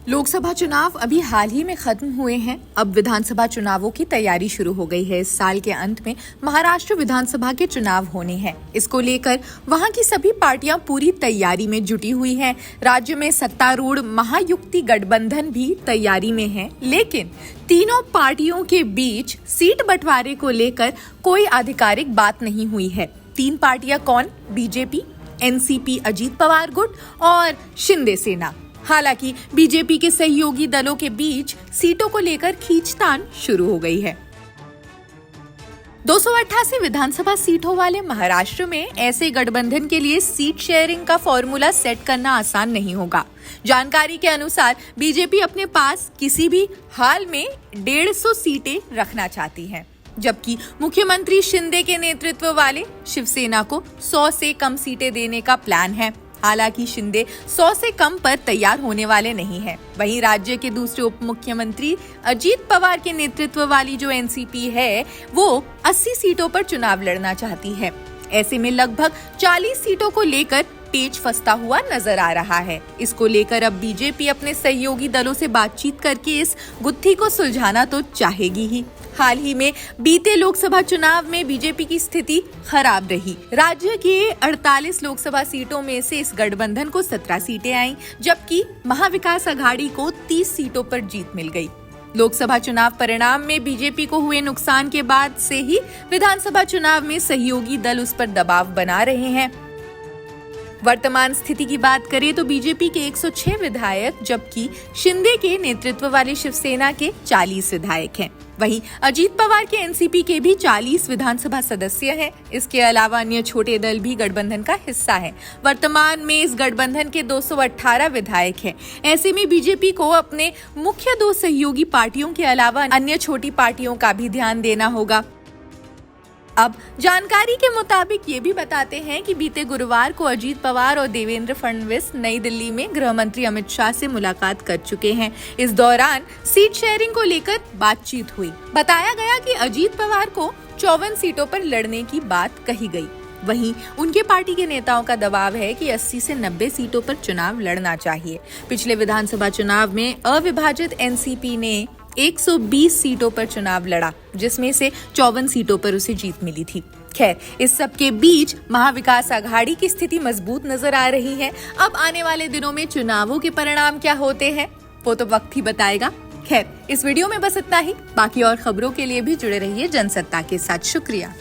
लोकसभा चुनाव अभी हाल ही में खत्म हुए हैं। अब विधानसभा चुनावों की तैयारी शुरू हो गई है। इस साल के अंत में महाराष्ट्र विधानसभा के चुनाव होने हैं। इसको लेकर वहां की सभी पार्टियां पूरी तैयारी में जुटी हुई हैं। राज्य में सत्तारूढ़ महायुति गठबंधन भी तैयारी में है, लेकिन तीनों पार्टियों के बीच सीट बंटवारे को लेकर कोई आधिकारिक बात नहीं हुई है। तीन पार्टियां कौन? बीजेपी, एनसीपी अजीत पवार गुट और शिंदे सेना। हालांकि बीजेपी के सहयोगी दलों के बीच सीटों को लेकर खींचतान शुरू हो गई है। 288 विधानसभा सीटों वाले महाराष्ट्र में ऐसे गठबंधन के लिए सीट शेयरिंग का फॉर्मूला सेट करना आसान नहीं होगा। जानकारी के अनुसार बीजेपी अपने पास किसी भी हाल में 150 सीटें रखना चाहती है, जबकि मुख्यमंत्री शिंदे के नेतृत्व वाले शिवसेना को 100 से कम सीटें देने का प्लान है। हालांकि शिंदे 100 से कम पर तैयार होने वाले नहीं हैं। वहीं राज्य के दूसरे उप मुख्यमंत्री अजीत पवार के नेतृत्व वाली जो एनसीपी है, वो 80 सीटों पर चुनाव लड़ना चाहती है। ऐसे में लगभग 40 सीटों को लेकर पेच फंसता हुआ नजर आ रहा है। इसको लेकर अब बीजेपी अपने सहयोगी दलों से बातचीत करके इस गुत्थी को सुलझाना तो चाहेगी ही। हाल ही में बीते लोकसभा चुनाव में बीजेपी की स्थिति खराब रही। राज्य के 48 लोकसभा सीटों में से इस गठबंधन को 17 सीटें आईं, जबकि महाविकास अघाड़ी को 30 सीटों पर जीत मिल गई। लोकसभा चुनाव परिणाम में बीजेपी को हुए नुकसान के बाद से ही विधानसभा चुनाव में सहयोगी दल उस पर दबाव बना रहे हैं। वर्तमान स्थिति की बात करें तो बीजेपी के 106 विधायक, जबकि शिंदे के नेतृत्व वाली शिवसेना के 40 विधायक हैं। वहीं अजीत पवार के एनसीपी के भी 40 विधानसभा सदस्य हैं। इसके अलावा अन्य छोटे दल भी गठबंधन का हिस्सा हैं। वर्तमान में इस गठबंधन के 218 विधायक हैं। ऐसे में बीजेपी को अपने मुख्य दो सहयोगी पार्टियों के अलावा अन्य छोटी पार्टियों का भी ध्यान देना होगा। अब जानकारी के मुताबिक ये भी बताते हैं कि बीते गुरुवार को अजीत पवार और देवेंद्र फडणवीस नई दिल्ली में गृह मंत्री अमित शाह से मुलाकात कर चुके हैं। इस दौरान सीट शेयरिंग को लेकर बातचीत हुई। बताया गया कि अजीत पवार को 54 सीटों पर लड़ने की बात कही गई। वहीं उनके पार्टी के नेताओं का दबाव है कि 80 से 90 सीटों पर चुनाव लड़ना चाहिए। पिछले विधानसभा चुनाव में अविभाजित एनसीपी ने 120 सीटों पर चुनाव लड़ा, जिसमें से 54 सीटों पर उसे जीत मिली थी। खैर, इस सब के बीच महाविकास अघाड़ी की स्थिति मजबूत नजर आ रही है। अब आने वाले दिनों में चुनावों के परिणाम क्या होते हैं, वो तो वक्त ही बताएगा। खैर, इस वीडियो में बस इतना ही। बाकी और खबरों के लिए भी जुड़े रहिए जनसत्ता के साथ। शुक्रिया।